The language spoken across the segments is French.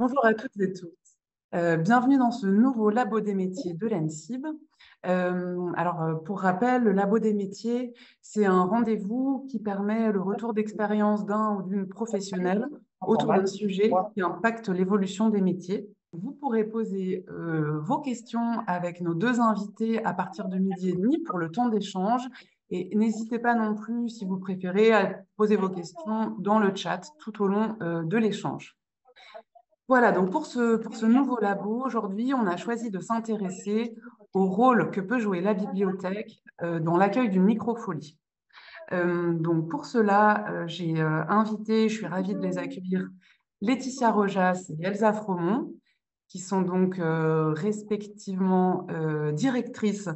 Bonjour à toutes et tous. Bienvenue dans ce nouveau Labo des métiers de l'ENSIB. Pour rappel, le Labo des métiers, c'est un rendez-vous qui permet le retour d'expérience d'un ou d'une professionnelle autour d'un sujet qui impacte l'évolution des métiers. Vous pourrez poser vos questions avec nos deux invités à partir de 12h30 pour le temps d'échange. Et n'hésitez pas non plus, si vous préférez, à poser vos questions dans le chat tout au long de l'échange. Voilà, donc pour ce nouveau labo, aujourd'hui, on a choisi de s'intéresser au rôle que peut jouer la bibliothèque dans l'accueil d'une microfolie. Donc pour cela, j'ai invité, je suis ravie de les accueillir, Laetitia Rojas et Elsa Fromont, qui sont donc respectivement directrices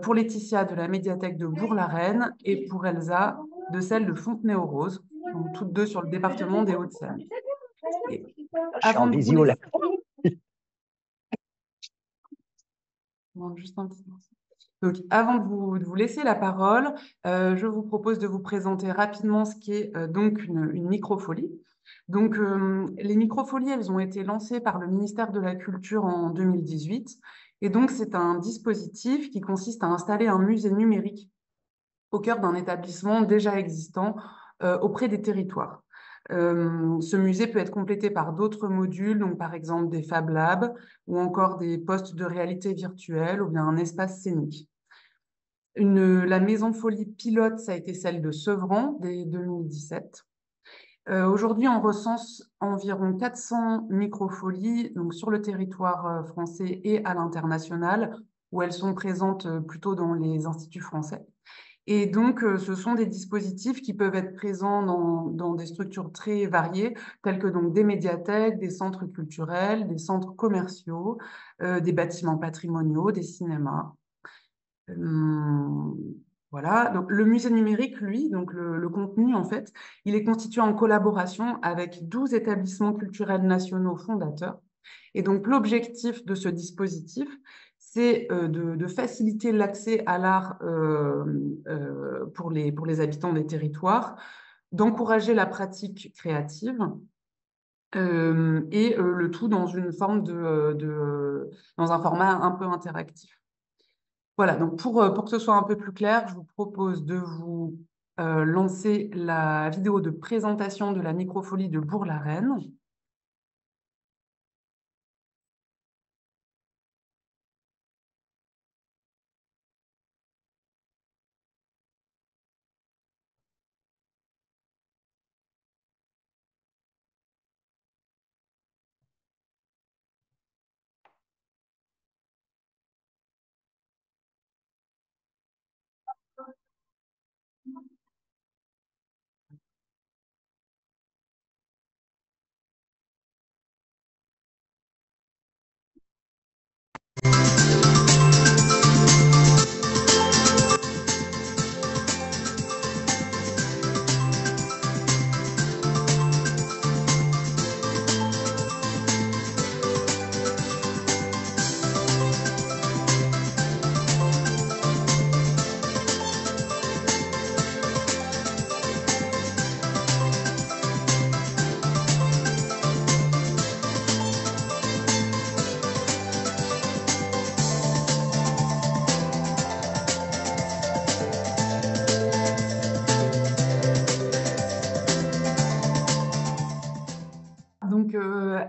pour Laetitia de la médiathèque de Bourg-la-Reine et pour Elsa de celle de Fontenay-aux-Roses, donc toutes deux sur le département des Hauts-de-Seine. Et Je suis en avant de vous visio là. laisser... Juste un petit instant. Donc, avant de vous laisser la parole, je vous propose de vous présenter rapidement ce qu'est donc une microfolie. Donc, les microfolies, elles ont été lancées par le ministère de la Culture en 2018. Et donc, c'est un dispositif qui consiste à installer un musée numérique au cœur d'un établissement déjà existant auprès des territoires. Ce musée peut être complété par d'autres modules, donc par exemple des Fab Labs ou encore des postes de réalité virtuelle ou bien un espace scénique. La maison folie pilote, ça a été celle de Sevran dès 2017. Aujourd'hui, on recense environ 400 microfolies donc sur le territoire français et à l'international, où elles sont présentes plutôt dans les instituts français. Et donc, ce sont des dispositifs qui peuvent être présents dans des structures très variées, telles que donc des médiathèques, des centres culturels, des centres commerciaux, des bâtiments patrimoniaux, des cinémas. Voilà. Donc, le musée numérique, lui, donc le contenu, en fait, il est constitué en collaboration avec 12 établissements culturels nationaux fondateurs. Et donc, l'objectif de ce dispositif, c'est de faciliter l'accès à l'art pour les habitants des territoires, d'encourager la pratique créative et le tout dans une forme dans un format un peu interactif. Voilà, donc pour que ce soit un peu plus clair, je vous propose de vous lancer la vidéo de présentation de la microfolie de Bourg-la-Reine. Donc,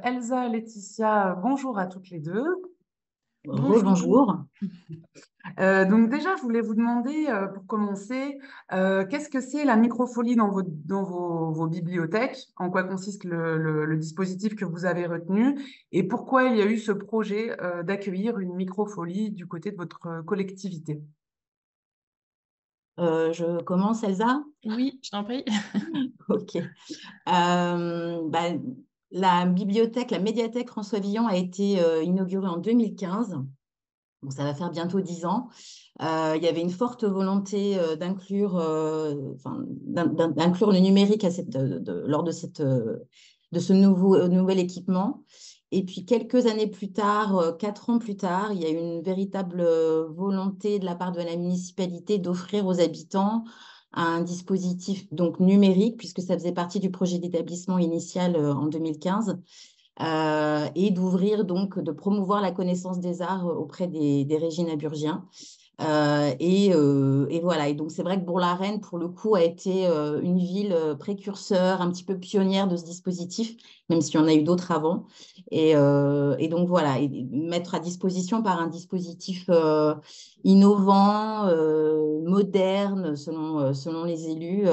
Elsa, Laetitia, bonjour à toutes les deux. Bonjour. Donc déjà, je voulais vous demander, pour commencer, qu'est-ce que c'est la microfolie dans vos bibliothèques? En quoi consiste le dispositif que vous avez retenu? Et pourquoi il y a eu ce projet d'accueillir une microfolie du côté de votre collectivité? Je commence, Elsa? Oui, je t'en prie. Ok. La bibliothèque, la médiathèque François Villon a été inaugurée en 2015. Bon, ça va faire bientôt 10 ans. Il y avait une forte volonté d'inclure le numérique lors de ce nouvel équipement. Et puis, quelques années plus tard, 4 ans plus tard, il y a eu une véritable volonté de la part de la municipalité d'offrir aux habitants un dispositif donc numérique, puisque ça faisait partie du projet d'établissement initial en 2015, et d'ouvrir, donc, de promouvoir la connaissance des arts auprès des réginaburgiens. Et voilà. Et donc, c'est vrai que Bourg-la-Reine, pour le coup, a été une ville précurseur, un petit peu pionnière de ce dispositif, même s'il y en a eu d'autres avant. Et donc, voilà, et mettre à disposition par un dispositif innovant, moderne, selon les élus,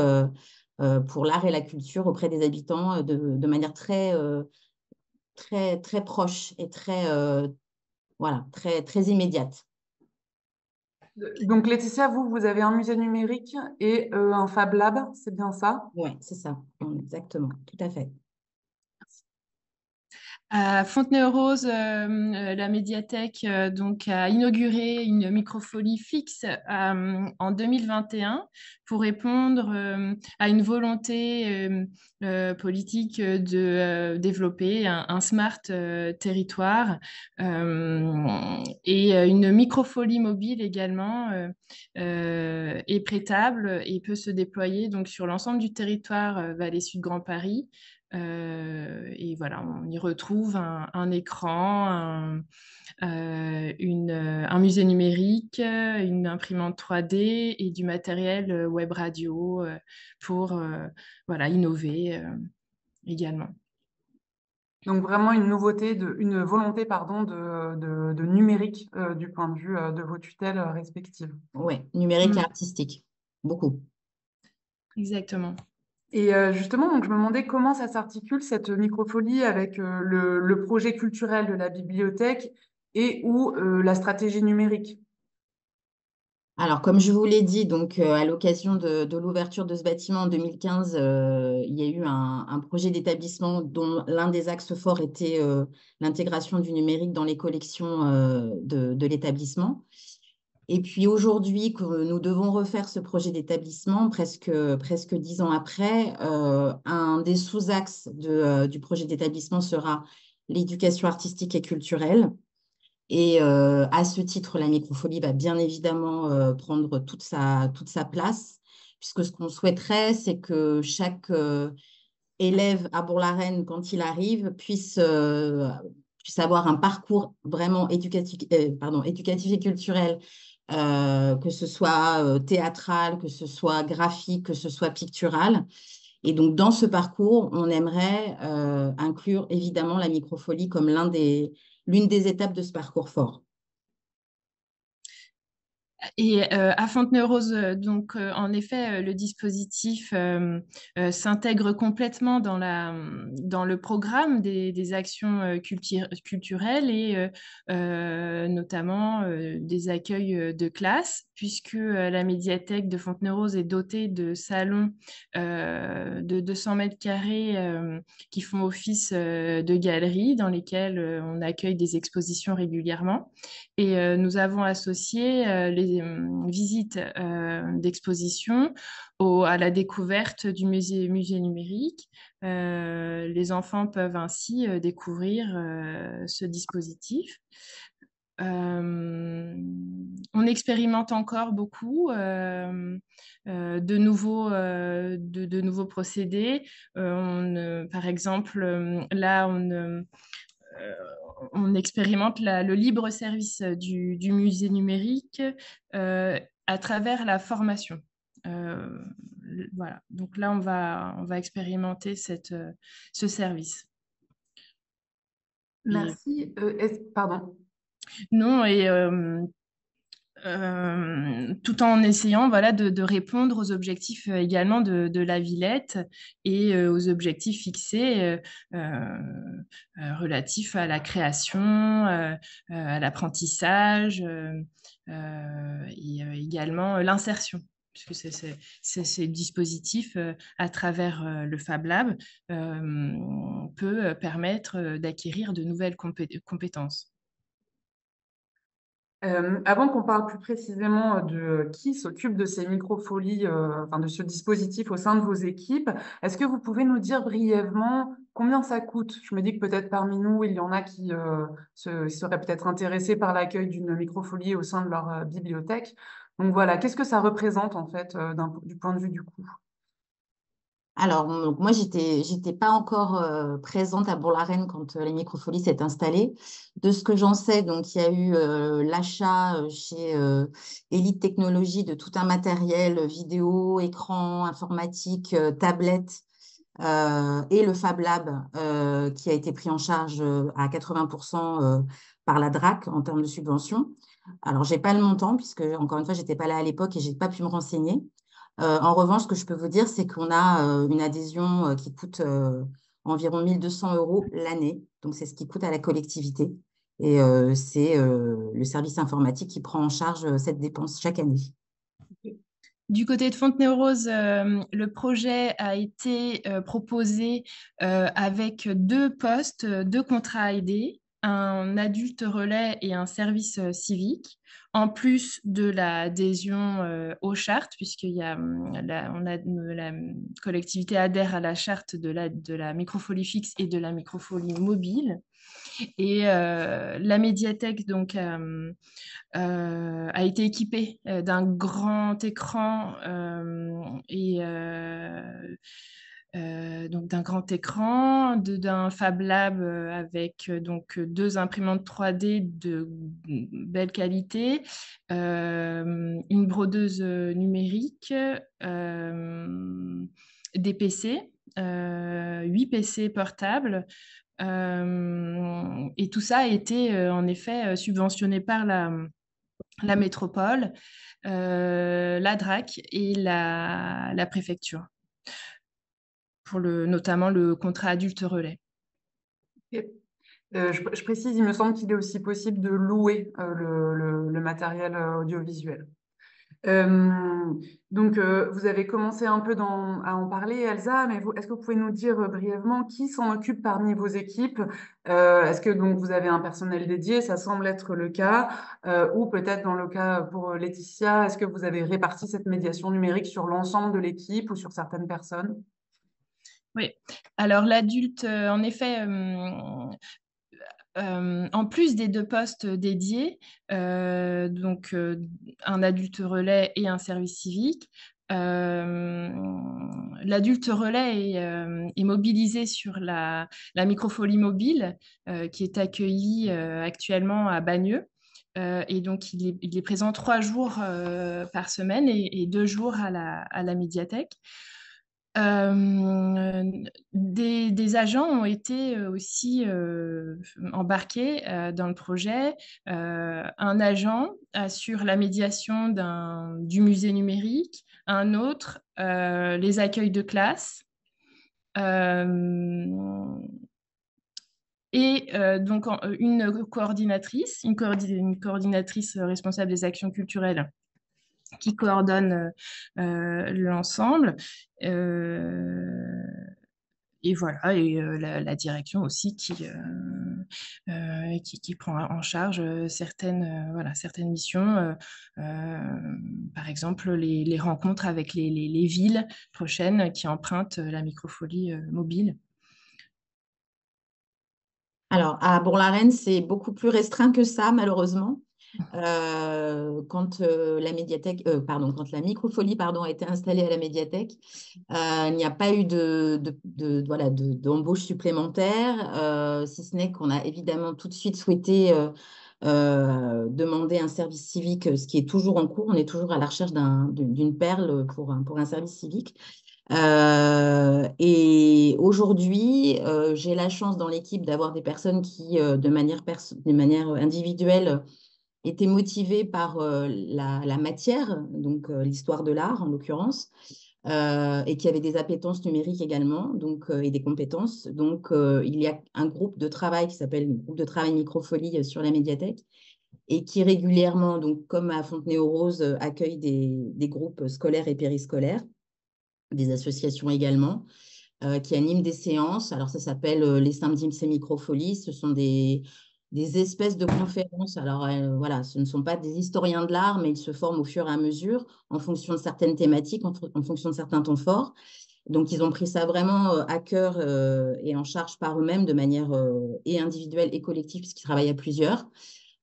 pour l'art et la culture auprès des habitants de manière très proche et voilà, très immédiate. Donc, Laetitia, vous avez un musée numérique et un Fab Lab, c'est bien ça? Oui, c'est ça, exactement, tout à fait. À Fontenay-aux-Roses, la médiathèque donc, a inauguré une microfolie fixe en 2021 pour répondre à une volonté politique de développer un smart territoire et une microfolie mobile également est prêtable et peut se déployer donc, sur l'ensemble du territoire Vallée Sud Grand Paris. Et voilà, on y retrouve un écran, un musée numérique, une imprimante 3D et du matériel web radio pour voilà, innover également. Donc, vraiment une nouveauté, une volonté, pardon, de numérique du point de vue de vos tutelles respectives. Oui, numérique et artistique, beaucoup. Exactement. Et justement, donc, je me demandais comment ça s'articule, cette microfolie, avec le projet culturel de la bibliothèque et ou la stratégie numérique. Alors, comme je vous l'ai dit, donc, à l'occasion de l'ouverture de ce bâtiment en 2015, il y a eu un projet d'établissement dont l'un des axes forts était l'intégration du numérique dans les collections de l'établissement. Et puis aujourd'hui, que nous devons refaire ce projet d'établissement, presque 10 ans après, un des sous-axes du projet d'établissement sera l'éducation artistique et culturelle. Et à ce titre, la microfolie va bien évidemment prendre toute sa place, puisque ce qu'on souhaiterait, c'est que chaque élève à Bourg-la-Reine, quand il arrive, puisse avoir un parcours vraiment éducatif et culturel, que ce soit théâtral, que ce soit graphique, que ce soit pictural. Et donc, dans ce parcours, on aimerait inclure évidemment la microfolie comme l'une des étapes de ce parcours fort. Et à Fontenay-aux-Roses, donc en effet, le dispositif s'intègre complètement dans le programme des actions culturelles et notamment des accueils de classe, puisque la médiathèque de Fontenay-aux-Roses est dotée de salons de 200 mètres carrés qui font office de galeries dans lesquelles on accueille des expositions régulièrement. Et nous avons associé les visites d'exposition à la découverte du musée numérique. Les enfants peuvent ainsi découvrir ce dispositif. On expérimente encore beaucoup de nouveaux procédés. Par exemple, là, on expérimente le libre service du musée numérique à travers la formation. Voilà. Donc là, on va expérimenter ce service. Merci. Pardon. Non, et tout en essayant voilà, de répondre aux objectifs également de la Villette et aux objectifs fixés relatifs à la création, à l'apprentissage et également l'insertion, puisque ces dispositifs, à travers le Fab Lab, peut permettre d'acquérir de nouvelles compétences. Avant qu'on parle plus précisément de qui s'occupe de ces microfolies, enfin de ce dispositif au sein de vos équipes, est-ce que vous pouvez nous dire brièvement combien ça coûte? Je me dis que peut-être parmi nous, il y en a qui seraient peut-être intéressés par l'accueil d'une microfolie au sein de leur bibliothèque. Donc voilà, qu'est-ce que ça représente en fait du point de vue du coût? Alors, donc, moi, j'étais pas encore présente à Bourg-la-Reine quand les Microfolies s'est installée. De ce que j'en sais, donc, il y a eu l'achat chez Elite Technologies de tout un matériel vidéo, écran, informatique, tablette et le Fab Lab qui a été pris en charge à 80% par la DRAC en termes de subvention. Alors, j'ai pas le montant puisque, encore une fois, j'étais pas là à l'époque et j'ai pas pu me renseigner. En revanche, ce que je peux vous dire, c'est qu'on a une adhésion qui coûte environ 1 200 € l'année. Donc, c'est ce qui coûte à la collectivité. Et c'est le service informatique qui prend en charge cette dépense chaque année. Du côté de Fontenay-aux-Roses, le projet a été proposé avec 2 postes, 2 contrats aidés, un adulte relais et un service civique, en plus de l'adhésion aux chartes, puisqu'il y a, la collectivité adhère à la charte de la microfolie fixe et de la microfolie mobile. Et la médiathèque donc, a été équipée d'un grand écran donc d'un grand écran, d'un Fab Lab avec donc 2 imprimantes 3D de belle qualité, une brodeuse numérique, des PC, 8 PC portables. Et tout ça a été en effet subventionné par la métropole, la DRAC et la préfecture, pour notamment le contrat adulte relais. Ok. Je précise, il me semble qu'il est aussi possible de louer le matériel audiovisuel. Donc, vous avez commencé un peu à en parler, Elsa, mais est-ce que vous pouvez nous dire brièvement qui s'en occupe parmi vos équipes? Est-ce que donc vous avez un personnel dédié? Ça semble être le cas. Ou peut-être dans le cas pour Laetitia, est-ce que vous avez réparti cette médiation numérique sur l'ensemble de l'équipe ou sur certaines personnes? Oui, alors l'adulte, en effet, en plus des 2 postes dédiés, donc un adulte relais et un service civique, l'adulte relais est mobilisé sur la microfolie mobile qui est accueillie actuellement à Bagneux. Et donc, il est présent 3 jours par semaine et 2 jours à la médiathèque. Des agents ont été aussi embarqués dans le projet. Un agent assure la médiation du musée numérique, un autre les accueils de classe. Et donc une coordinatrice, une coordinatrice responsable des actions culturelles qui coordonne l'ensemble. Et voilà, et la direction aussi qui prend en charge certaines missions. Par exemple, les rencontres avec les villes prochaines qui empruntent la microfolie mobile. Alors, à Bourg-la-Reine, c'est beaucoup plus restreint que ça, malheureusement. Quand la médiathèque, quand la microfolie a été installée à la médiathèque, il n'y a pas eu d'embauche supplémentaire, si ce n'est qu'on a évidemment tout de suite souhaité demander un service civique, ce qui est toujours en cours. On est toujours à la recherche d'une perle pour un service civique. Et aujourd'hui, j'ai la chance dans l'équipe d'avoir des personnes qui, de manière individuelle, étaient motivées par la matière, donc l'histoire de l'art en l'occurrence, et qui avaient des appétences numériques également, donc, et des compétences. Donc, il y a un groupe de travail qui s'appelle le groupe de travail Microfolie sur la médiathèque et qui régulièrement, donc, comme à Fontenay-aux-Roses, accueille des groupes scolaires et périscolaires, des associations également, qui animent des séances. Alors, ça s'appelle les samedis c'est microfolie. Ce sont des espèces de conférences. Alors, voilà, ce ne sont pas des historiens de l'art, mais ils se forment au fur et à mesure en fonction de certaines thématiques, en fonction de certains temps forts. Donc, ils ont pris ça vraiment à cœur et en charge par eux-mêmes de manière et individuelle et collective, puisqu'ils travaillent à plusieurs.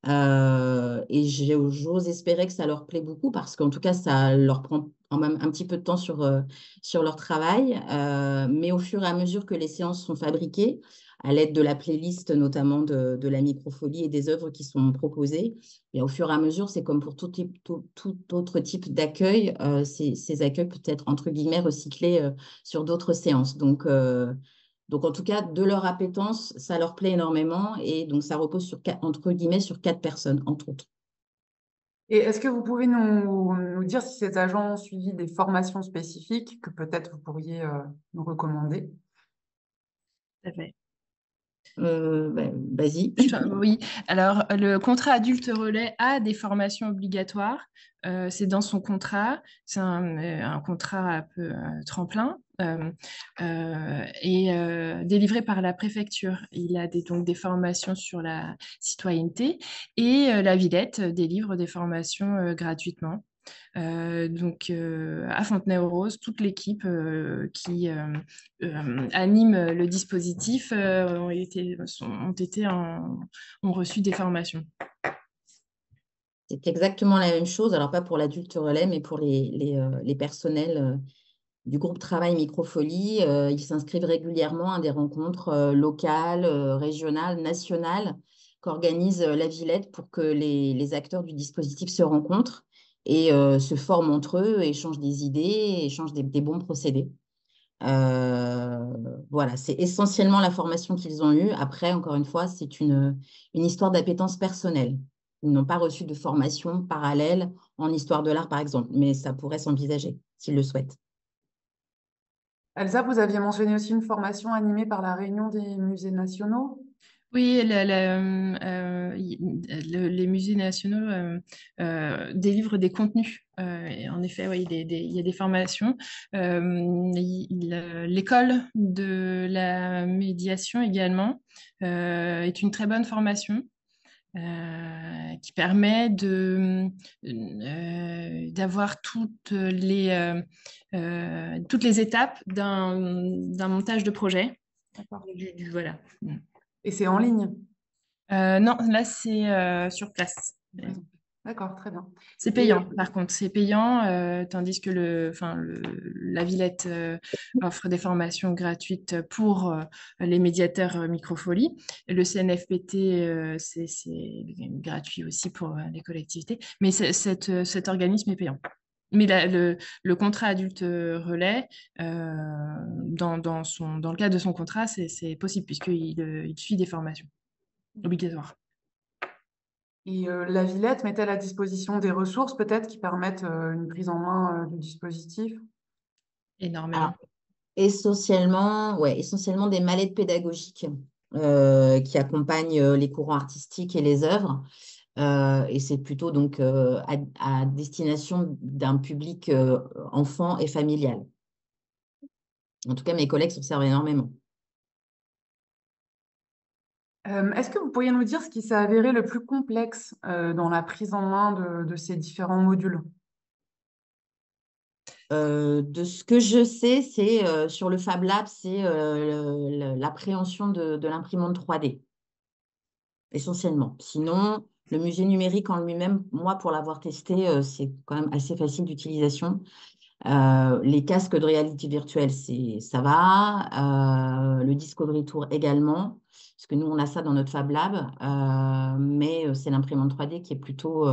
Et j'ose espérer que ça leur plaît beaucoup parce qu'en tout cas, ça leur prend quand même un petit peu de temps sur leur travail. Mais au fur et à mesure que les séances sont fabriquées, à l'aide de la playlist notamment de la microfolie et des œuvres qui sont proposées, et au fur et à mesure, c'est comme pour tout autre type d'accueil, ces accueils peuvent être entre guillemets recyclés sur d'autres séances. Donc, en tout cas, de leur appétence, ça leur plaît énormément et donc ça repose entre guillemets sur 4 personnes, entre autres. Et est-ce que vous pouvez nous dire si ces agents ont suivi des formations spécifiques que peut-être vous pourriez nous recommander? Tout à fait. Vas-y. Oui, alors le contrat adulte relais a des formations obligatoires. C'est dans son contrat. C'est un contrat un peu tremplin et délivré par la préfecture. Il a donc des formations sur la citoyenneté et la Villette délivre des formations gratuitement. À Fontenay-aux-Roses, toute l'équipe qui anime le dispositif ont reçu des formations. C'est exactement la même chose. Alors, pas pour l'adulte relais, mais pour les personnels du groupe Travail Microfolie. Ils s'inscrivent régulièrement à des rencontres locales, régionales, nationales qu'organise la Villette pour que les acteurs du dispositif se rencontrent et se forment entre eux, échangent des idées, échangent des bons procédés. Voilà, c'est essentiellement la formation qu'ils ont eue. Après, encore une fois, c'est une histoire d'appétence personnelle. Ils n'ont pas reçu de formation parallèle en histoire de l'art, par exemple, mais ça pourrait s'envisager s'ils le souhaitent. Elsa, vous aviez mentionné aussi une formation animée par la Réunion des musées nationaux. Oui, les musées nationaux délivrent des contenus. Et en effet, oui, il y a des formations. L'école de la médiation également est une très bonne formation qui permet d'avoir toutes les étapes d'un montage de projet. D'accord. Voilà. Et c'est en ligne. Non, là, c'est sur place. D'accord, très bien. C'est Et payant, par contre, c'est payant, tandis que la Villette offre des formations gratuites pour les médiateurs microfolie. Le CNFPT, c'est gratuit aussi pour les collectivités, mais cet organisme est payant. Mais le contrat adulte relais, dans le cadre de son contrat, c'est possible puisqu'il suit des formations obligatoires. la Villette met-elle à disposition des ressources peut-être qui permettent une prise en main du dispositif? Énormément. Alors, essentiellement des mallettes pédagogiques qui accompagnent les courants artistiques et les œuvres. Et c'est plutôt donc à destination d'un public enfant et familial. En tout cas, mes collègues s'en servent énormément. Est-ce que vous pourriez nous dire ce qui s'est avéré le plus complexe dans la prise en main de ces différents modules? De ce que je sais, c'est sur le Fab Lab, c'est l'appréhension de l'imprimante 3D, essentiellement. Sinon, le musée numérique en lui-même, moi, pour l'avoir testé, c'est quand même assez facile d'utilisation. Les casques de réalité virtuelle, ça va. Le Discovery Tour également, parce que nous, on a ça dans notre Fab Lab, mais c'est l'imprimante 3D qui est plutôt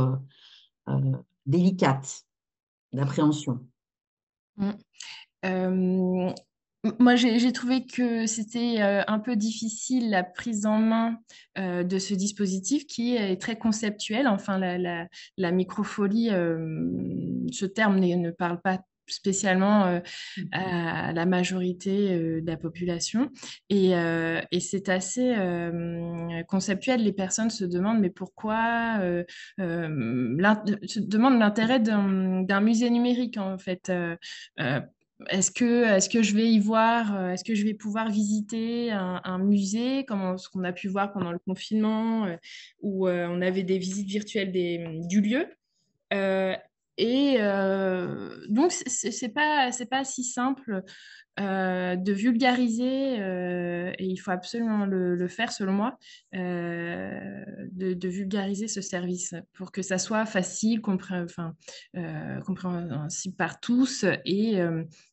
délicate d'appréhension. Mm. Euh, Moi, j'ai trouvé que c'était un peu difficile la prise en main de ce dispositif qui est très conceptuel. Enfin, la microfolie, ce terme ne parle pas spécialement à la majorité de la population. Et c'est assez conceptuel. Les personnes se demandent, mais pourquoi se demandent l'intérêt d'un musée numérique, en fait. Euh, est-ce que je vais y voir, est-ce que je vais pouvoir visiter un musée, comme ce qu'on a pu voir pendant le confinement, où on avait des visites virtuelles du lieu? Et donc, c'est pas si simple de vulgariser, et il faut absolument le faire selon moi, de vulgariser ce service pour que ça soit facile, compréhensible par tous et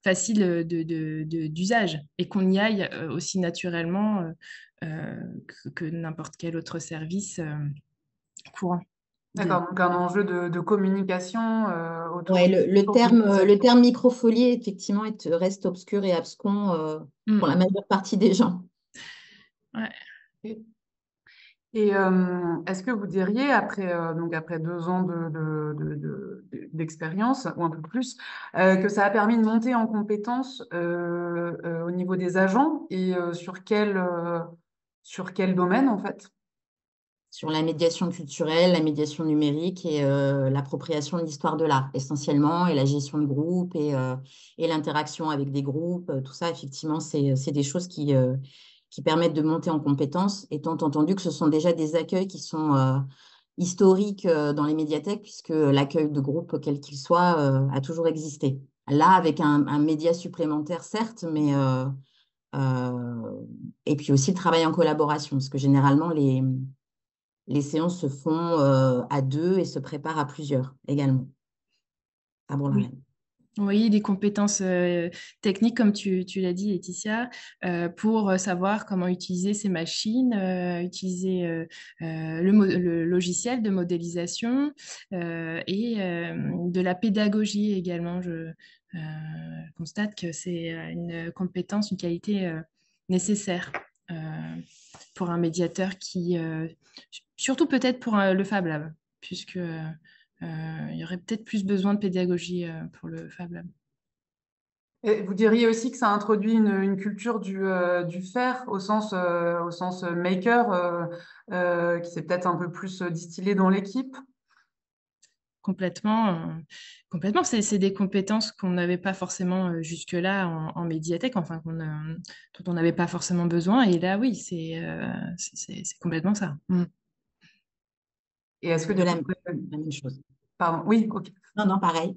facile d'usage et qu'on y aille aussi naturellement que n'importe quel autre service courant. D'accord, donc un enjeu de communication autour Ouais, du le terme microfolie, effectivement, reste obscur et abscon pour la majeure partie des gens. Ouais. Et est-ce que vous diriez, après 2 ans d'expérience, ou un peu plus, que ça a permis de monter en compétences au niveau des agents et sur quel domaine, en fait? Sur la médiation culturelle, la médiation numérique et l'appropriation de l'histoire de l'art, essentiellement, et la gestion de groupe et l'interaction avec des groupes. Tout ça, effectivement, c'est des choses qui permettent de monter en compétences, étant entendu que ce sont déjà des accueils qui sont historiques dans les médiathèques, puisque l'accueil de groupe, quel qu'il soit, a toujours existé. Là, avec un média supplémentaire, certes, mais et puis aussi le travail en collaboration, parce que généralement, les séances se font à 2 et se préparent à plusieurs également, à Bourg-la-Reine. Oui, des compétences techniques, comme tu l'as dit, Laetitia, pour savoir comment utiliser ces machines, utiliser le logiciel de modélisation et de la pédagogie également. Je constate que c'est une compétence, une qualité nécessaire euh, pour un médiateur surtout peut-être pour le Fab Lab, puisque il y aurait peut-être plus besoin de pédagogie pour le Fab Lab. Et vous diriez aussi que ça introduit une culture du faire au sens maker, qui s'est peut-être un peu plus distillé dans l'équipe? Complètement, complètement. C'est des compétences qu'on n'avait pas forcément jusque-là en médiathèque, enfin dont on n'avait pas forcément besoin. Et là, oui, c'est complètement ça. Et est-ce que De du coup, la même chose. pardon, oui, ok. Non, non, pareil.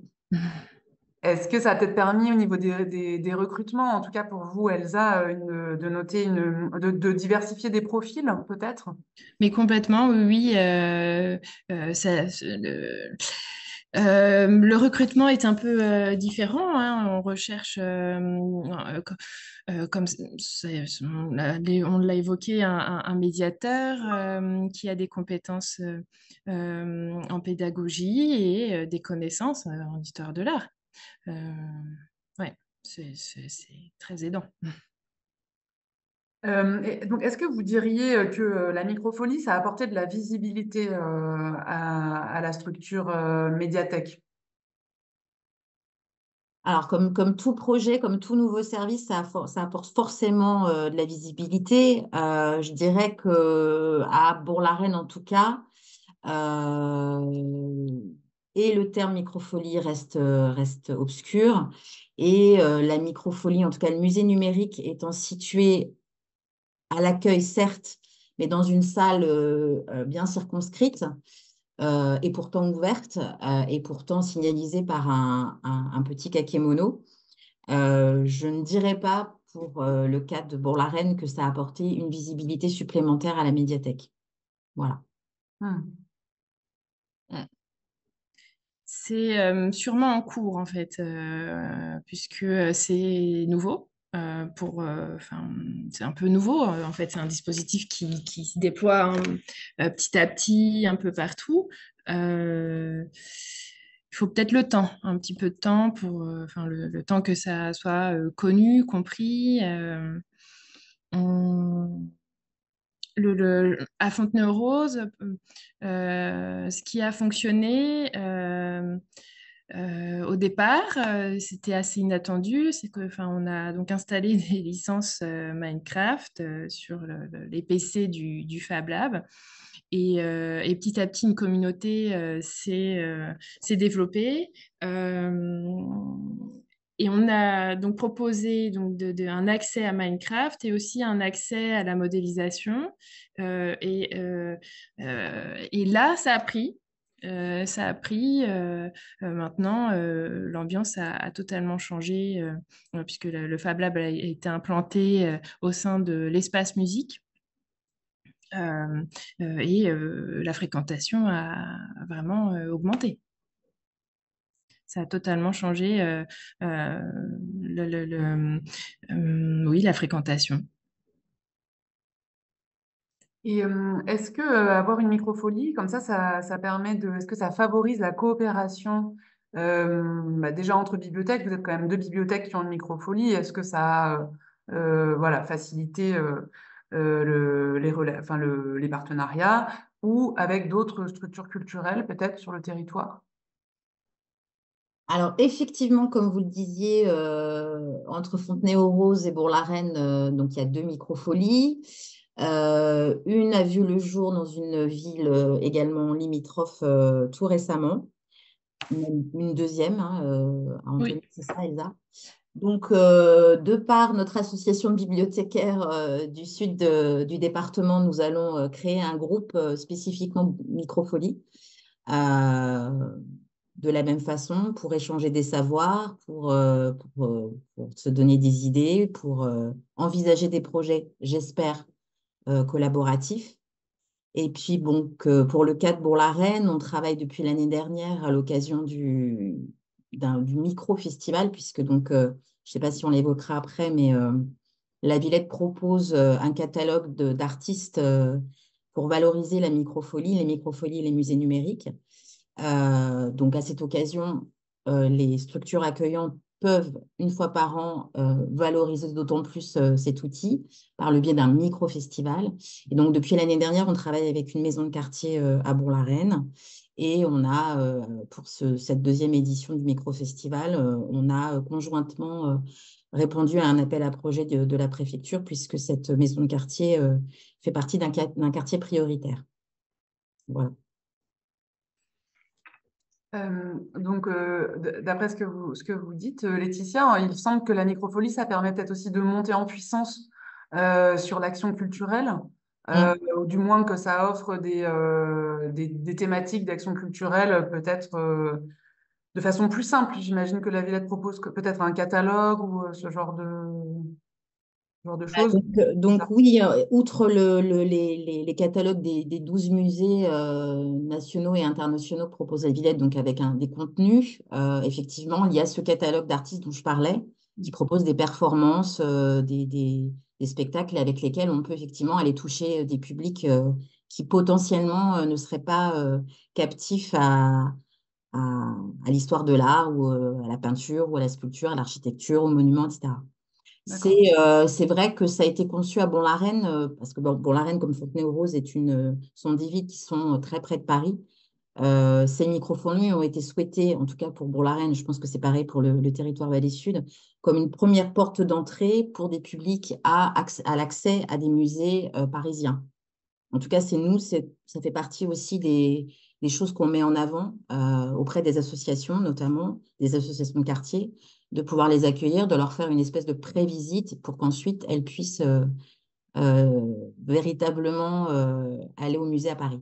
Est-ce que ça a peut-être permis au niveau des recrutements, en tout cas pour vous, Elsa, de diversifier des profils, peut-être? Mais complètement, oui, oui. Le recrutement est un peu différent, hein. On recherche, comme on l'a évoqué, un médiateur qui a des compétences en pédagogie et des connaissances en histoire de l'art. Ouais, c'est très aidant. Et donc, est-ce que vous diriez que la microfolie, ça a apporté de la visibilité à la structure médiathèque? Alors, comme tout projet, comme tout nouveau service, ça apporte forcément de la visibilité. Je dirais qu'à Bourg-la-Reine, en tout cas, et le terme microfolie reste obscur. Et la microfolie, en tout cas le musée numérique, étant situé à l'accueil, certes, mais dans une salle bien circonscrite, et pourtant ouverte, et pourtant signalisée par un petit kakémono. Je ne dirais pas pour le cas de Bourg-la-Reine que ça a apporté une visibilité supplémentaire à la médiathèque. Voilà. C'est sûrement en cours en fait, puisque c'est nouveau. C'est un peu nouveau en fait, c'est un dispositif qui se déploie petit à petit un peu partout. Il faut peut-être le temps, un petit peu de temps le temps que ça soit connu, compris. On- à Fontenay-aux-Roses, ce qui a fonctionné au départ, c'était assez inattendu. C'est que, enfin, on a donc installé des licences Minecraft sur les PC du Fab Lab. Et petit à petit, une communauté s'est développée. Euh, et on a donc proposé donc, un accès à Minecraft et aussi un accès à la modélisation. Et là, ça a pris. Ça a pris. Maintenant, l'ambiance a totalement changé puisque le Fab Lab a été implanté au sein de l'espace musique. Et la fréquentation a vraiment augmenté. Ça a totalement changé oui, la fréquentation. Et est-ce que avoir une microfolie, comme ça permet de, est-ce que ça favorise la coopération déjà entre bibliothèques, vous êtes quand même deux bibliothèques qui ont une microfolie, est-ce que ça a voilà, facilité les partenariats ou avec d'autres structures culturelles peut-être sur le territoire? Alors, effectivement, comme vous le disiez, entre Fontenay-aux-Roses et Bourg-la-Reine, donc il y a 2 microfolies. Une a vu le jour dans une ville également limitrophe tout récemment. Une deuxième, hein, à Antony, Oui, c'est ça, Elsa? Donc, de par notre association de bibliothécaires du sud du département, nous allons créer un groupe spécifiquement microfolie. De la même façon, pour échanger des savoirs, pour se donner des idées, pour envisager des projets, j'espère, collaboratifs. Et puis, bon, pour le cas de Bourg-la-Reine, on travaille depuis l'année dernière à l'occasion du micro-festival, puisque donc, je ne sais pas si on l'évoquera après, mais la Villette propose un catalogue d'artistes pour valoriser la microfolie, les microfolies et les musées numériques. Donc, à cette occasion, les structures accueillantes peuvent, une fois par an, valoriser d'autant plus cet outil par le biais d'un micro-festival. Et donc, depuis l'année dernière, on travaille avec une maison de quartier à Bourg-la-Reine. Et on a, pour cette deuxième édition du micro-festival, on a conjointement répondu à un appel à projet de la préfecture, puisque cette maison de quartier fait partie d'un quartier prioritaire. Voilà. Donc, d'après ce que vous dites, Laetitia, hein, il semble que la microfolie, ça permet peut-être aussi de monter en puissance sur l'action culturelle, ou du moins que ça offre des thématiques d'action culturelle peut-être de façon plus simple. J'imagine que la Villette propose peut-être un catalogue ou ce genre de choses. Donc oui, outre les catalogues des 12 musées nationaux et internationaux que propose la Villette, donc avec des contenus, effectivement, il y a ce catalogue d'artistes dont je parlais, qui propose des performances, des spectacles avec lesquels on peut effectivement aller toucher des publics qui potentiellement ne seraient pas captifs à l'histoire de l'art ou à la peinture ou à la sculpture, à l'architecture, aux monuments, etc. D'accord. C'est vrai que ça a été conçu à Bourg-la-Reine, parce que Bourg-la-Reine, comme Fontenay-aux-Roses, sont des villes qui sont très près de Paris. Ces microfonies ont été souhaitées, en tout cas pour Bourg-la-Reine, je pense que c'est pareil pour le territoire Vallée Sud, comme une première porte d'entrée pour des publics à l'accès à des musées parisiens. En tout cas, ça fait partie aussi des choses qu'on met en avant auprès des associations, notamment des associations de quartier, de pouvoir les accueillir, de leur faire une espèce de pré-visite pour qu'ensuite elles puissent véritablement aller au musée à Paris.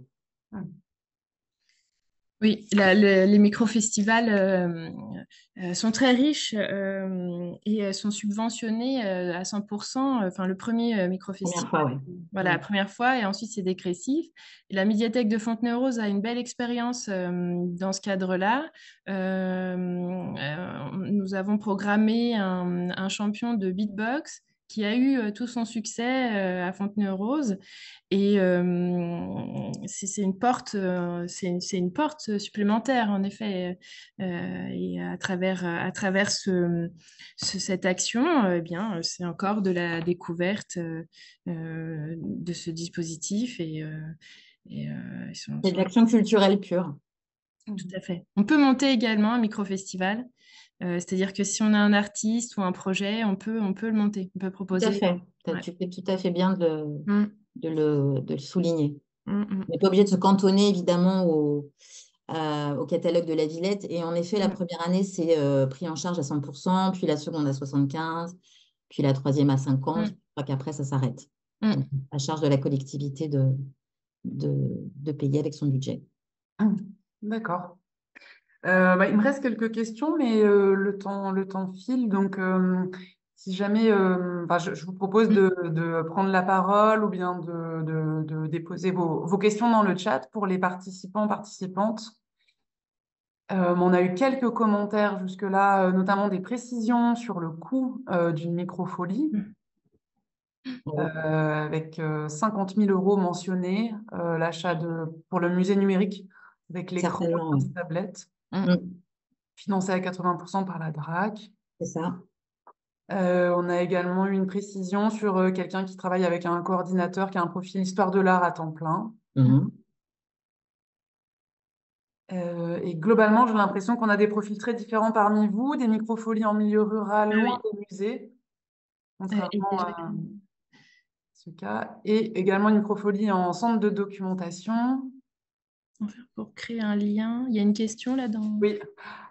oui, les micro-festivals sont très riches et sont subventionnés à 100%. Enfin, le premier Première micro-festival, fois, oui. voilà, la première fois, et ensuite c'est dégressif. Et la médiathèque de Fontenay-aux-Roses a une belle expérience dans ce cadre-là. Nous avons programmé un champion de beatbox qui a eu tout son succès à Fontenay-aux-Roses. Et c'est c'est une porte supplémentaire, en effet. Et à travers cette action, eh bien, c'est encore de la découverte de ce dispositif. C'est de l'action culturelle pure. Tout à fait. On peut monter également un micro-festival. C'est-à-dire que si on a un artiste ou un projet, on peut le monter, on peut Tout à proposer. fait. Ouais. Tu fais tout à fait bien Mm, de le souligner. mm, On n'est pas obligé de se cantonner, évidemment, au catalogue de la Villette. Et en effet, la mm, première année, c'est pris en charge à 100%, puis la seconde à 75%, puis la troisième à 50%. Je mm, crois qu'après, ça s'arrête. Donc, mm. à charge de la collectivité de payer avec son budget. D'accord. Il me reste quelques questions, mais le temps file. Donc, si jamais, je vous propose de prendre la parole ou bien de déposer vos questions dans le chat pour les participants, participantes. On a eu quelques commentaires jusque-là, notamment des précisions sur le coût d'une microfolie, avec 50 000 € mentionnés, l'achat pour le musée numérique avec l'écran Certainement, et oui. la tablette, Mm. financé à 80% par la DRAC. C'est ça. On a également eu une précision sur quelqu'un qui travaille avec un coordinateur qui a un profil histoire de l'art à temps plein. Mhm. Et globalement, j'ai l'impression qu'on a des profils très différents parmi vous, des microfolies en milieu rural, Ah loin oui. des musées, Et contrairement déjà, à ce cas, et également une microfolie en centre de documentation. pour créer un lien, il y a une question là-dedans. Oui,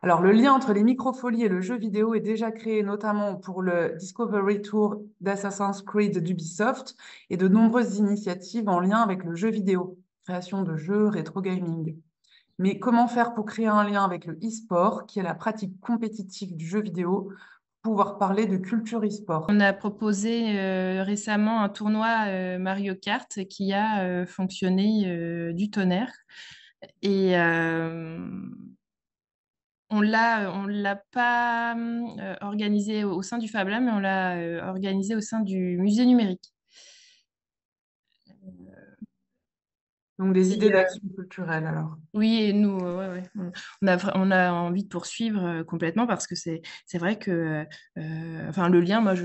alors le lien entre les microfolies et le jeu vidéo est déjà créé notamment pour le Discovery Tour d'Assassin's Creed d'Ubisoft et de nombreuses initiatives en lien avec le jeu vidéo, création de jeux, rétro gaming. Mais comment faire pour créer un lien avec le e-sport, qui est la pratique compétitive du jeu vidéo, pour pouvoir parler de culture e-sport? On a proposé récemment un tournoi Mario Kart qui a fonctionné du tonnerre. Et on l'a pas organisé au sein du Fab Lab, mais on l'a organisé au sein du musée numérique. Donc des idées Et, d'action culturelle alors. oui, et nous, ouais. On a envie de poursuivre complètement parce que c'est vrai que le lien, moi, je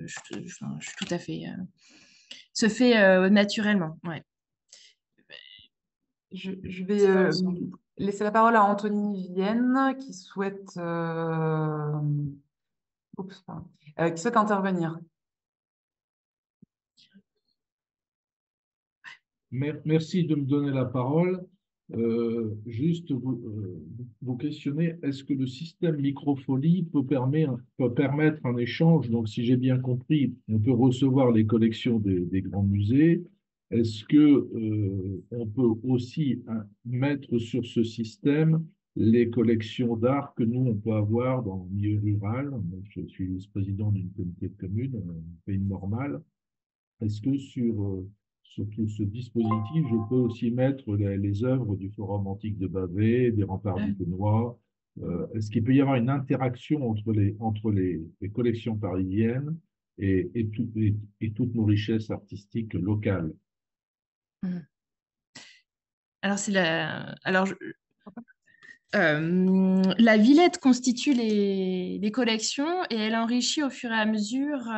suis tout à fait, se fait naturellement. Ouais. Je vais laisser la parole à Anthony Vienne qui souhaite, qui souhaite intervenir. Merci de me donner la parole. Juste vous questionner, est-ce que le système microfolie peut permettre un échange? Donc, si j'ai bien compris, on peut recevoir les collections des grands musées. Est-ce que on peut aussi mettre sur ce système les collections d'art que nous, on peut avoir dans le milieu rural? Donc, je suis vice-président d'une communauté de communes, un pays normal. Est-ce que sur tout ce dispositif, je peux aussi mettre les œuvres du Forum antique de Bavet, des remparts du Benoît? Est-ce qu'il peut y avoir une interaction entre les collections parisiennes et toutes nos richesses artistiques locales? Alors, la Villette constitue les collections et elle enrichit au fur et à mesure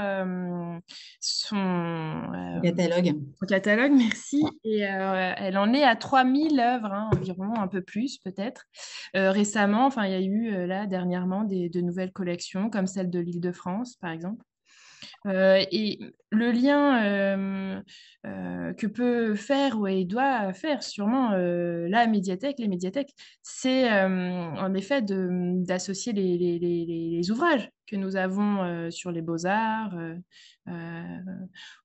son catalogue, merci. Et elle en est à 3000 œuvres, environ, un peu plus peut-être. Récemment, il y a eu là dernièrement de nouvelles collections comme celle de l'Île-de-France, par exemple. Et le lien que peut faire et doit faire sûrement les médiathèques, c'est en effet d'associer les ouvrages que nous avons sur les beaux-arts,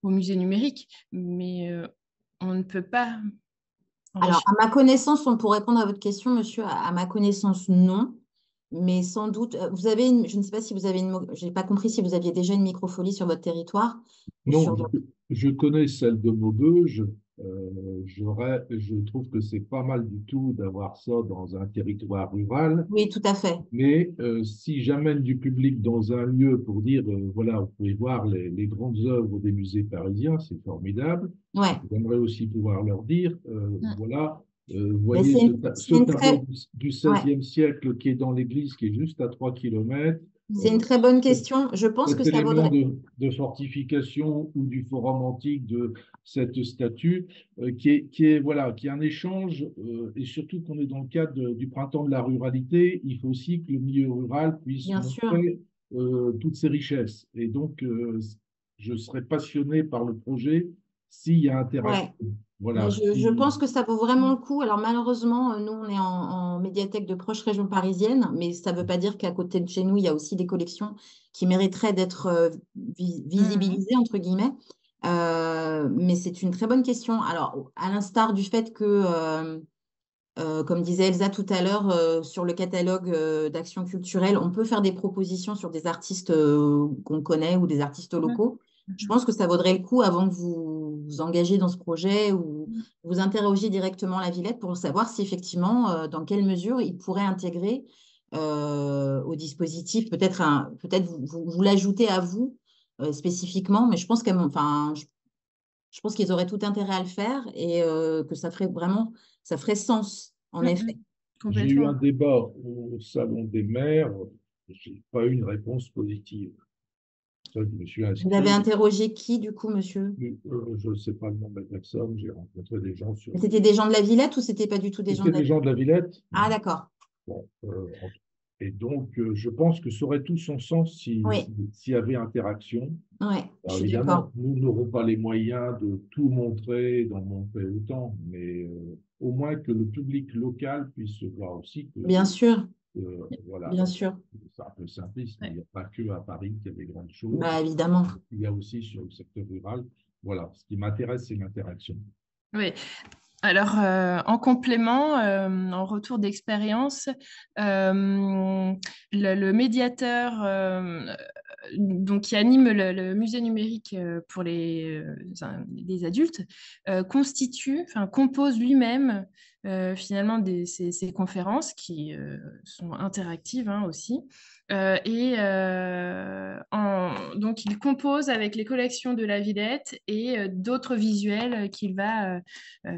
au musée numérique. Mais on ne peut pas Alors, enrichir. à ma connaissance, pour répondre à votre question, monsieur, à ma connaissance, non. Mais sans doute, je ne sais pas si vous avez je n'ai pas compris si vous aviez déjà une microfolie sur votre territoire. Ou Non, sur votre... je connais celle de Maubeuge. Je trouve que c'est pas mal du tout d'avoir ça dans un territoire rural. Oui, tout à fait. Mais si j'amène du public dans un lieu pour dire, voilà, vous pouvez voir les grandes œuvres des musées parisiens, c'est formidable. Ouais. J'aimerais aussi pouvoir leur dire, voilà, vous Mais voyez ce une tableau du ouais. XVIe siècle qui est dans l'église, qui est juste à 3 kilomètres. C'est une très bonne question. Je pense que Cet ça élément vaudrait... de fortification ou du forum antique de cette statue qui est un échange et surtout qu'on est dans le cadre du printemps de la ruralité, il faut aussi que le milieu rural puisse Bien sûr. montrer toutes ses richesses. Et donc, je serais passionné par le projet s'il y a interaction. Ouais. Voilà. Mais je pense que ça vaut vraiment le coup. Alors malheureusement, nous, on est en médiathèque de proche région parisienne, mais ça ne veut pas dire qu'à côté de chez nous, il y a aussi des collections qui mériteraient d'être visibilisées, entre guillemets. Mais c'est une très bonne question. Alors, à l'instar du fait que Comme disait Elsa tout à l'heure, sur le catalogue d'actions culturelles, on peut faire des propositions sur des artistes qu'on connaît ou des artistes locaux. Je pense que ça vaudrait le coup, avant que vous vous engagez dans ce projet, ou vous interrogiez directement la Villette pour savoir si effectivement, dans quelle mesure il pourrait intégrer au dispositif, peut-être vous l'ajoutez à vous spécifiquement, mais je pense je pense qu'ils auraient tout intérêt à le faire, et que ça ferait sens, en effet. J'ai eu un Complètement. débat au Salon des maires, je n'ai pas eu une réponse positive. Ça, je me suis Vous avez inscrit. interrogé qui, du coup, monsieur? Je ne sais pas le nom de la personne, j'ai rencontré des gens sur. C'était des gens de la Villette ou c'était pas du tout des gens C'était de la des gens Villette? de la Villette. Ah, d'accord. Bon, et donc, je pense que ça aurait tout son sens Oui, s'il y avait interaction. ouais, je Alors suis d'accord. évidemment, nous n'aurons pas les moyens de tout montrer, d'en montrer autant, mais au moins que le public local puisse voir aussi que, Bien sûr, voilà, bien sûr. c'est un peu simpliste, mais il Ouais. n'y a pas que à Paris qu'il y a des grandes choses. Bah, évidemment. Il y a aussi sur le secteur rural. Voilà, ce qui m'intéresse, c'est l'interaction. Oui. Alors, en complément, en retour d'expérience, le médiateur donc, qui anime le musée numérique pour les adultes compose lui-même finalement ces conférences qui sont interactives aussi. Donc, il compose avec les collections de la Villette et d'autres visuels qu'il va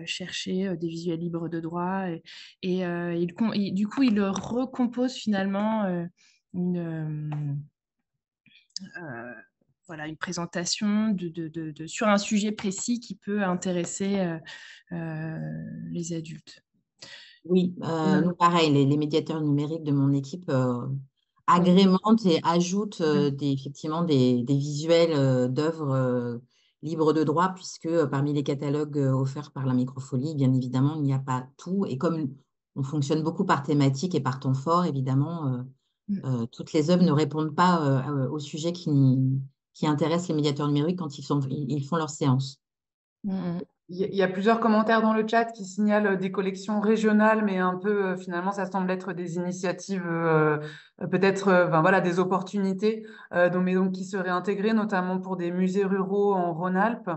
chercher des visuels libres de droit. Du coup, il recompose finalement voilà, une présentation sur un sujet précis qui peut intéresser les adultes. Oui, nous, pareil, les médiateurs numériques de mon équipe agrémentent et ajoutent effectivement des visuels d'œuvres libres de droit, puisque parmi les catalogues offerts par la Microfolie, bien évidemment, il n'y a pas tout. Et comme on fonctionne beaucoup par thématique et par temps fort, évidemment, toutes les œuvres ne répondent pas au sujet qui intéresse les médiateurs numériques quand ils font leur séance. Il y a plusieurs commentaires dans le chat qui signalent des collections régionales, mais un peu, finalement, ça semble être des initiatives, peut-être, voilà, des opportunités, donc qui seraient intégrées, notamment pour des musées ruraux en Rhône-Alpes.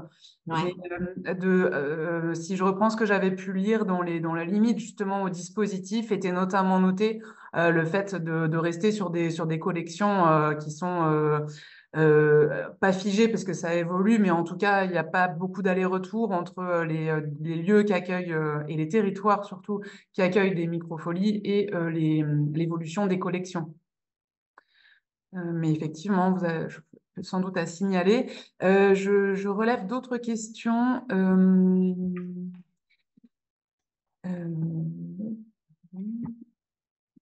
Ouais. Mais si je reprends ce que j'avais pu lire dans la limite, justement, au dispositif, était notamment noté le fait de rester sur des collections qui sont pas figé parce que ça évolue, mais en tout cas, il n'y a pas beaucoup d'aller-retour entre les lieux qui accueillent et les territoires surtout qui accueillent des microfolies et l'évolution des collections. Mais effectivement, vous avez sans doute à signaler. Je relève d'autres questions.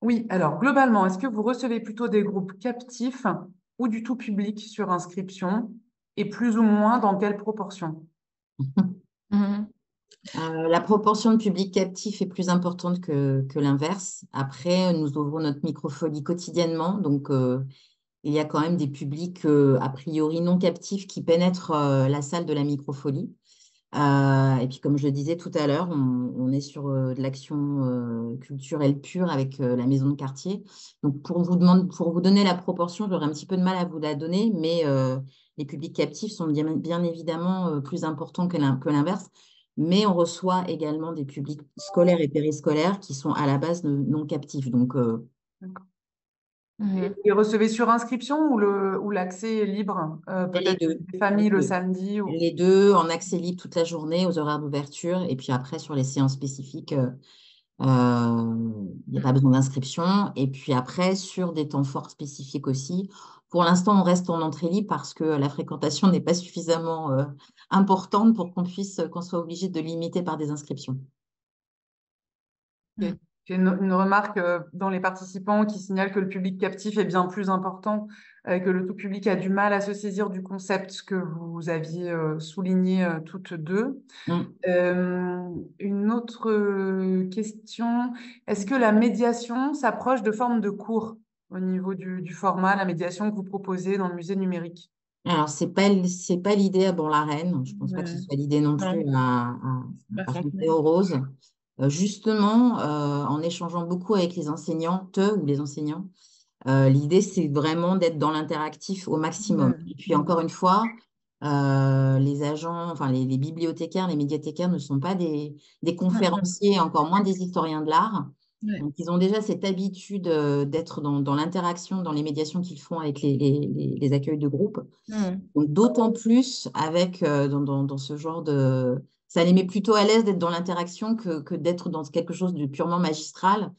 Oui, alors globalement, est-ce que vous recevez plutôt des groupes captifs ou du tout public sur inscription, et plus ou moins dans quelle proportion? La proportion de public captif est plus importante que l'inverse. Après, nous ouvrons notre microfolie quotidiennement, donc il y a quand même des publics a priori non captifs qui pénètrent la salle de la microfolie. Et puis, comme je le disais tout à l'heure, on est sur de l'action culturelle pure avec la maison de quartier. Donc, pour vous donner la proportion, j'aurais un petit peu de mal à vous la donner, mais les publics captifs sont bien évidemment plus importants que l'inverse. Mais on reçoit également des publics scolaires et périscolaires qui sont à la base non captifs. Donc, Et recevez sur inscription ou l'accès est libre, les peut-être deux. des familles le Les deux. samedi Les deux en accès libre toute la journée aux horaires d'ouverture. Et puis après, sur les séances spécifiques, il n'y a pas besoin d'inscription. Et puis après, sur des temps forts spécifiques aussi. Pour l'instant, on reste en entrée libre parce que la fréquentation n'est pas suffisamment importante pour qu'on soit obligé de limiter par des inscriptions. J'ai une remarque dans les participants qui signale que le public captif est bien plus important, que le tout public a du mal à se saisir du concept que vous aviez souligné toutes deux. Une autre question, est-ce que la médiation s'approche de formes de cours au niveau du format, la médiation que vous proposez dans le musée numérique? Alors, c'est pas l'idée à Bon-la-Reine. Je ne pense pas que ce soit l'idée non plus à Bah, Fontenay-aux-Roses. justement, en échangeant beaucoup avec les enseignantes ou les enseignants. L'idée, c'est vraiment d'être dans l'interactif au maximum. Et puis, encore une fois, les agents, enfin les bibliothécaires, les médiathécaires ne sont pas des conférenciers, encore moins des historiens de l'art. Ouais. Donc, ils ont déjà cette habitude d'être dans l'interaction, dans les médiations qu'ils font avec les accueils de groupe. Donc, d'autant plus avec dans ce genre de… Ça les met plutôt à l'aise d'être dans l'interaction que d'être dans quelque chose de purement magistral.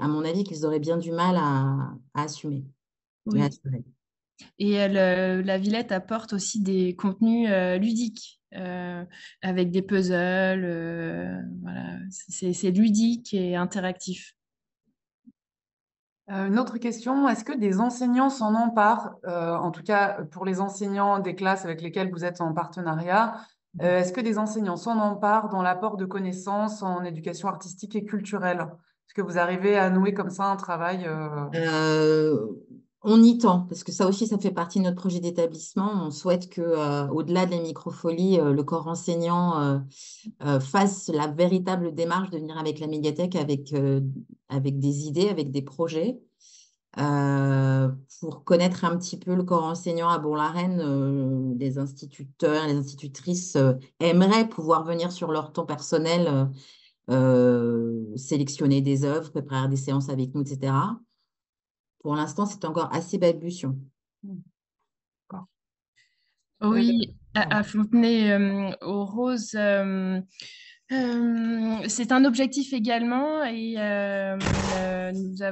À mon avis, qu'ils auraient bien du mal à assumer. Oui. À assurer. Et la Villette apporte aussi des contenus ludiques avec des puzzles. Voilà. C'est ludique et interactif. Une autre question, est-ce que des enseignants s'en emparent, en tout cas pour les enseignants des classes avec lesquelles vous êtes en partenariat, est-ce que des enseignants s'en emparent dans l'apport de connaissances en éducation artistique et culturelle? Est-ce que vous arrivez à nouer comme ça un travail On y tend, parce que ça aussi, ça fait partie de notre projet d'établissement. On souhaite que, au-delà de la microfolies, le corps enseignant fasse la véritable démarche de venir avec la médiathèque avec des idées, avec des projets. Pour connaître un petit peu le corps enseignant à Bourg-la-Reine, les instituteurs, les institutrices aimeraient pouvoir venir sur leur temps personnel sélectionner des œuvres, préparer des séances avec nous, etc. Pour l'instant, c'est encore assez balbutiant. Oui, à Fontenay-aux-Roses, c'est un objectif également et nous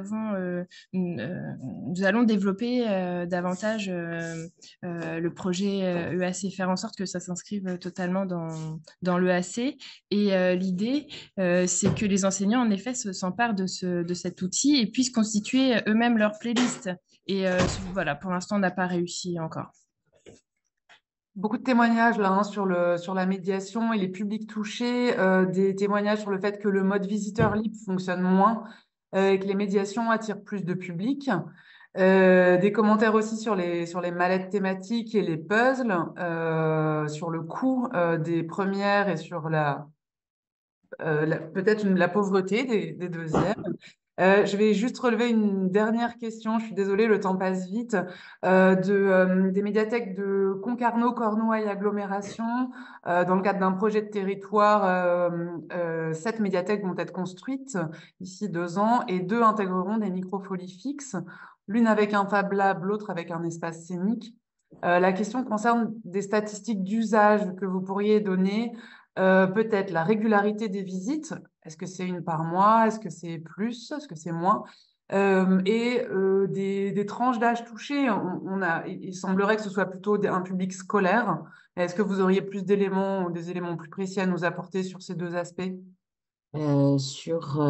allons développer davantage le projet EAC, faire en sorte que ça s'inscrive totalement dans l'EAC. Et l'idée, c'est que les enseignants, en effet, s'emparent de cet outil et puissent constituer eux-mêmes leur playlist. Et voilà, pour l'instant, on n'a pas réussi encore. Beaucoup de témoignages là, sur la médiation et les publics touchés, des témoignages sur le fait que le mode visiteur libre fonctionne moins et que les médiations attirent plus de public. Des commentaires aussi sur les mallettes thématiques et les puzzles, sur le coût des premières et sur peut-être la pauvreté des deuxièmes. Je vais juste relever une dernière question. Je suis désolée, le temps passe vite. Des médiathèques de Concarneau, Cornouailles agglomération. Dans le cadre d'un projet de territoire, 7 médiathèques vont être construites d'ici 2 ans et 2 intégreront des microfolies fixes, l'une avec un Fab Lab, l'autre avec un espace scénique. La question concerne des statistiques d'usage que vous pourriez donner. Peut-être la régularité des visites. Est-ce que c'est une par mois? Est-ce que c'est plus? Est-ce que c'est moins? Et des tranches d'âge touchées. Il semblerait que ce soit plutôt un public scolaire. Est-ce que vous auriez plus d'éléments ou des éléments plus précis à nous apporter sur ces 2 aspects? Sur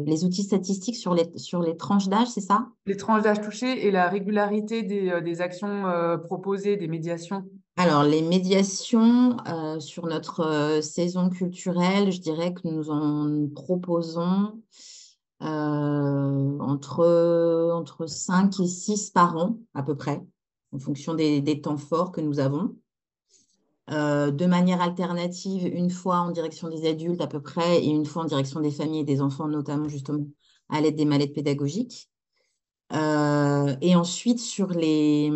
les outils statistiques, sur les tranches d'âge, c'est ça? Les tranches d'âge touchées et la régularité des actions proposées, des médiations. Alors, les médiations sur notre saison culturelle, je dirais que nous en proposons entre 5 et 6 par an, à peu près, en fonction des temps forts que nous avons. De manière alternative, une fois en direction des adultes à peu près, et une fois en direction des familles et des enfants, notamment justement à l'aide des mallettes pédagogiques. Et ensuite, sur les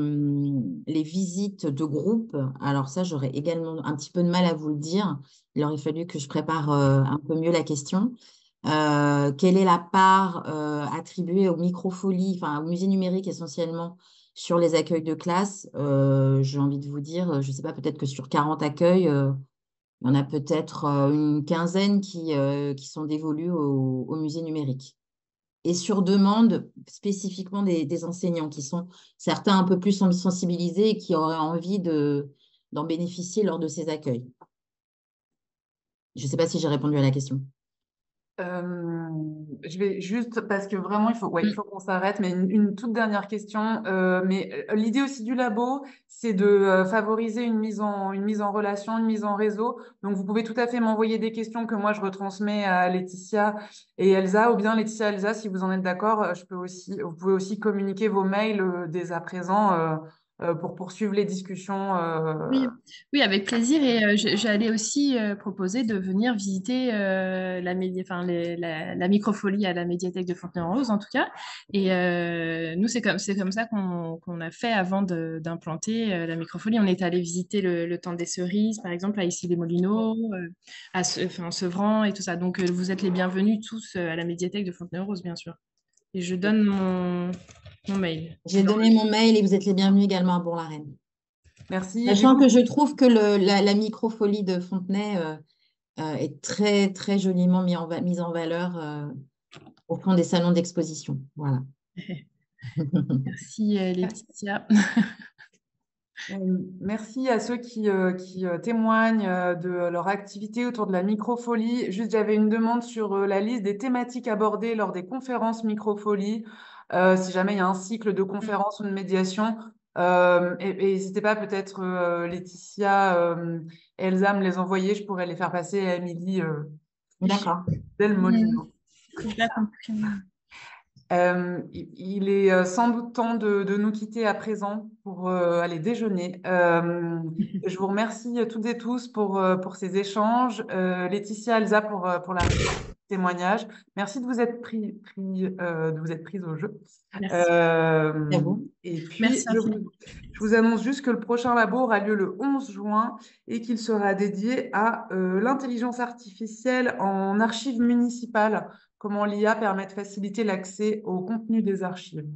visites de groupe, alors ça, j'aurais également un petit peu de mal à vous le dire. Il aurait fallu que je prépare un peu mieux la question. Quelle est la part attribuée aux microfolies, enfin au musée numérique essentiellement, sur les accueils de classe? J'ai envie de vous dire, je ne sais pas, peut-être que sur 40 accueils, il y en a peut-être une quinzaine qui sont dévolus au musée numérique. Et sur demande spécifiquement des enseignants qui sont certains un peu plus sensibilisés et qui auraient envie d'en bénéficier lors de ces accueils. Je ne sais pas si j'ai répondu à la question. Je vais juste, parce que vraiment, il faut qu'on s'arrête, mais une toute dernière question. Mais l'idée aussi du labo, c'est de favoriser une mise en relation, une mise en réseau. Donc, vous pouvez tout à fait m'envoyer des questions que moi, je retransmets à Laetitia et Elsa, ou bien Laetitia et Elsa, si vous en êtes d'accord, vous pouvez aussi communiquer vos mails dès à présent pour poursuivre les discussions. Oui, oui, avec plaisir. Et j'allais aussi proposer de venir visiter la microfolie à la médiathèque de Fontenay-en-Rose, en tout cas. Et nous, c'est comme ça qu'on a fait avant d'implanter la microfolie. On est allé visiter le temps des cerises, par exemple, à Issy-les-Moulineaux, Sevran et tout ça. Donc, vous êtes les bienvenus tous à la médiathèque de Fontenay-en-Rose, bien sûr. Et je donne mon mail. J'ai donné mon mail et vous êtes les bienvenus également à Bourg-la-Reine. Merci. Sachant que je trouve que la microfolie de Fontenay est très, très joliment mise en valeur au fond des salons d'exposition. Voilà. Merci Laetitia. Merci à ceux qui témoignent de leur activité autour de la microfolie. Juste, j'avais une demande sur la liste des thématiques abordées lors des conférences microfolie. Si jamais il y a un cycle de conférences ou de médiation, et n'hésitez pas peut-être Laetitia, Elsa me les envoyer, je pourrais les faire passer à Émilie D'accord. Delmolino. Il est sans doute temps de nous quitter à présent pour aller déjeuner. Je vous remercie toutes et tous pour ces échanges. Laetitia, Elsa pour la témoignage. Merci de vous être prises au jeu. Merci. Et puis, Merci je vous annonce juste que le prochain labo aura lieu le 11 juin et qu'il sera dédié à l'intelligence artificielle en archives municipales. Comment l'IA permet de faciliter l'accès au contenu des archives.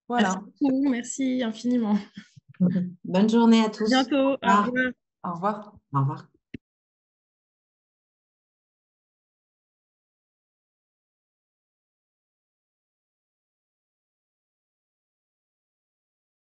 Voilà. Merci beaucoup, merci infiniment. Bonne journée à tous. À bientôt. Au revoir. Au revoir. Au revoir.